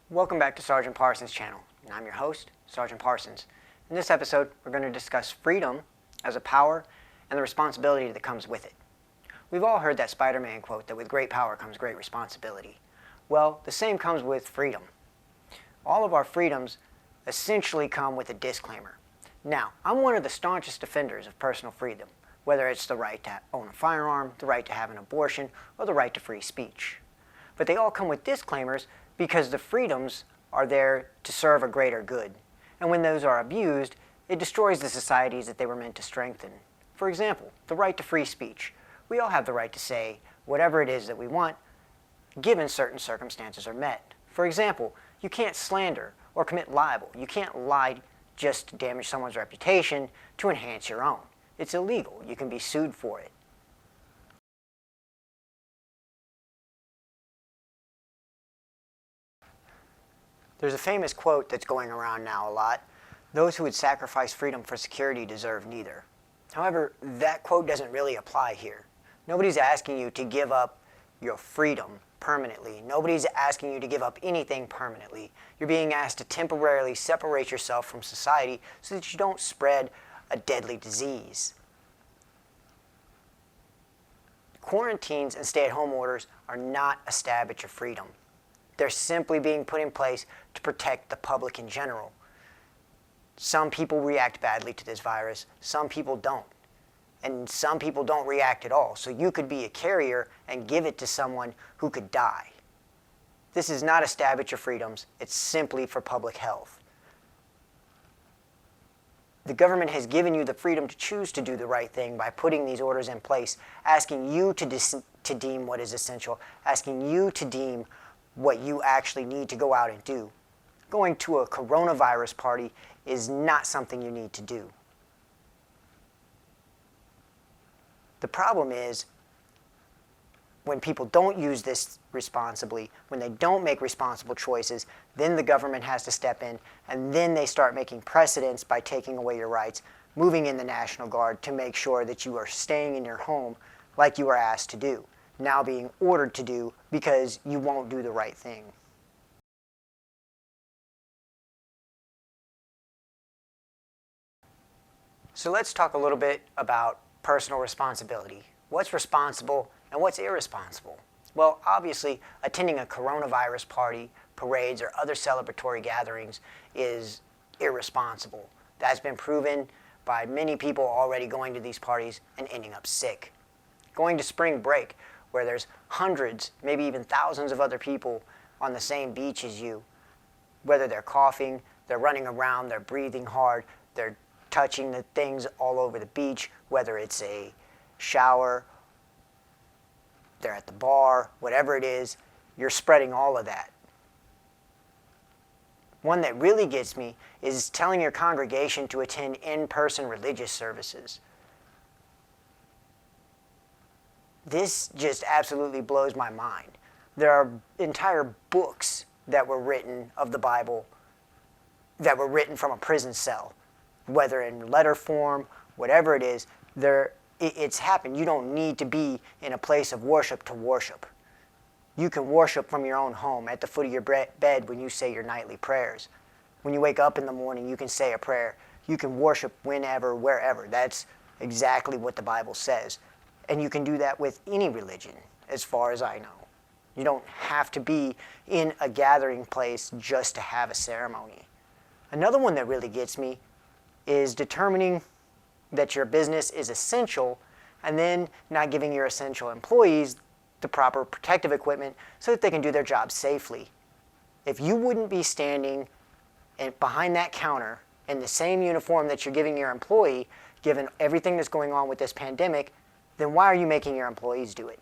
Welcome back to Sergeant Parsons' channel, and I'm your host, Sergeant Parsons. In this episode, we're going to discuss freedom as a power and the responsibility that comes with it. We've all heard that Spider-Man quote that with great power comes great responsibility. Well, the same comes with freedom. All of our freedoms essentially come with a disclaimer. Now, I'm one of the staunchest defenders of personal freedom, whether it's the right to own a firearm, the right to have an abortion, or the right to free speech. But they all come with disclaimers because the freedoms are there to serve a greater good. And when those are abused, it destroys the societies that they were meant to strengthen. For example, the right to free speech. We all have the right to say whatever it is that we want, given certain circumstances are met. For example, you can't slander or commit libel. You can't lie just to damage someone's reputation to enhance your own. It's illegal. You can be sued for it. There's a famous quote that's going around now a lot: "Those who would sacrifice freedom for security deserve neither." However, that quote doesn't really apply here. Nobody's asking you to give up your freedom permanently. Nobody's asking you to give up anything permanently. You're being asked to temporarily separate yourself from society so that you don't spread a deadly disease. Quarantines and stay-at-home orders are not a stab at your freedom. They're simply being put in place to protect the public in general. Some people react badly to this virus, some people don't. And some people don't react at all. So you could be a carrier and give it to someone who could die. This is not a stab at your freedoms, it's simply for public health. The government has given you the freedom to choose to do the right thing by putting these orders in place, asking you to deem what is essential, asking you to deem what you actually need to go out and do. Going to a coronavirus party is not something you need to do. The problem is when people don't use this responsibly, when they don't make responsible choices, then the government has to step in, and then they start making precedents by taking away your rights, moving in the National Guard to make sure that you are staying in your home like you were asked to do, now being ordered to do because you won't do the right thing. So let's talk a little bit about personal responsibility. What's responsible and what's irresponsible? Well, obviously, attending a coronavirus party, parades, or other celebratory gatherings is irresponsible. That's been proven by many people already going to these parties and ending up sick. Going to spring break, where there's hundreds, maybe even thousands of other people on the same beach as you, whether they're coughing, they're running around, they're breathing hard, they're touching the things all over the beach, whether it's a shower, they're at the bar, whatever it is, you're spreading all of that. One that really gets me is telling your congregation to attend in-person religious services. This just absolutely blows my mind. There are entire books that were written of the Bible that were written from a prison cell, whether in letter form, whatever it is, it's happened. You don't need to be in a place of worship to worship. You can worship from your own home at the foot of your bed when you say your nightly prayers. When you wake up in the morning, you can say a prayer. You can worship whenever, wherever. That's exactly what the Bible says. And you can do that with any religion, as far as I know. You don't have to be in a gathering place just to have a ceremony. Another one that really gets me is determining that your business is essential and then not giving your essential employees the proper protective equipment so that they can do their job safely. If you wouldn't be standing behind that counter in the same uniform that you're giving your employee, given everything that's going on with this pandemic, then why are you making your employees do it?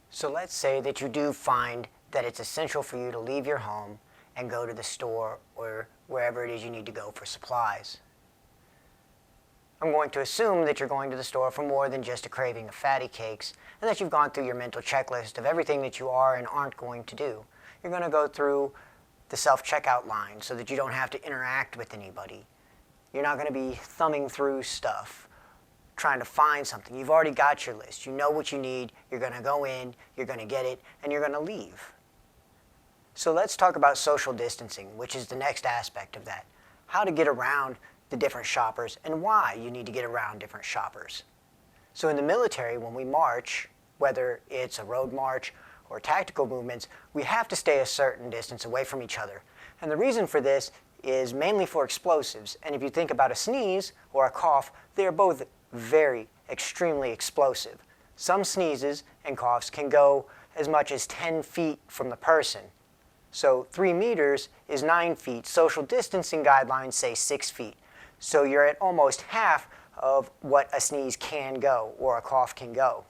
So let's say that you do find that it's essential for you to leave your home and go to the store or wherever it is you need to go for supplies. I'm going to assume that you're going to the store for more than just a craving of fatty cakes, and that you've gone through your mental checklist of everything that you are and aren't going to do. You're going to go through the self-checkout line so that you don't have to interact with anybody. You're not going to be thumbing through stuff, trying to find something. You've already got your list. You know what you need. You're going to go in, you're going to get it, and you're going to leave. So let's talk about social distancing, which is the next aspect of that. How to get around the different shoppers and why you need to get around different shoppers. So in the military, when we march, whether it's a road march or tactical movements, we have to stay a certain distance away from each other. And the reason for this is mainly for explosives. And if you think about a sneeze or a cough, they are both very extremely explosive. Some sneezes and coughs can go as much as 10 feet from the person. So 3 meters is 9 feet. Social distancing guidelines say 6 feet. So you're at almost half of what a sneeze can go or a cough can go.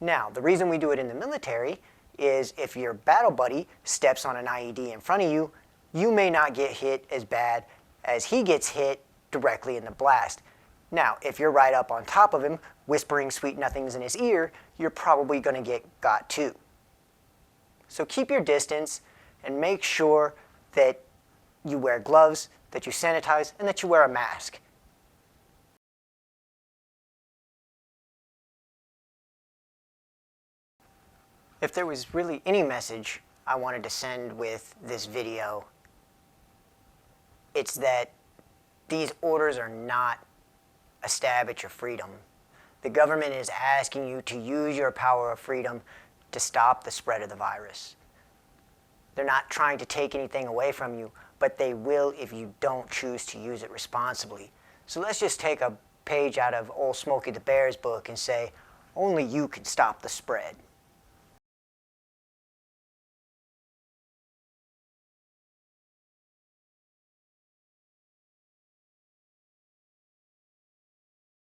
Now, the reason we do it in the military is if your battle buddy steps on an IED in front of you, you may not get hit as bad as he gets hit directly in the blast. Now, if you're right up on top of him, whispering sweet nothings in his ear, you're probably going to get got too. So keep your distance and make sure that you wear gloves, that you sanitize, and that you wear a mask. If there was really any message I wanted to send with this video, it's that these orders are not a stab at your freedom. The government is asking you to use your power of freedom to stop the spread of the virus. They're not trying to take anything away from you, but they will if you don't choose to use it responsibly. So let's just take a page out of old Smokey the Bear's book and say, only you can stop the spread.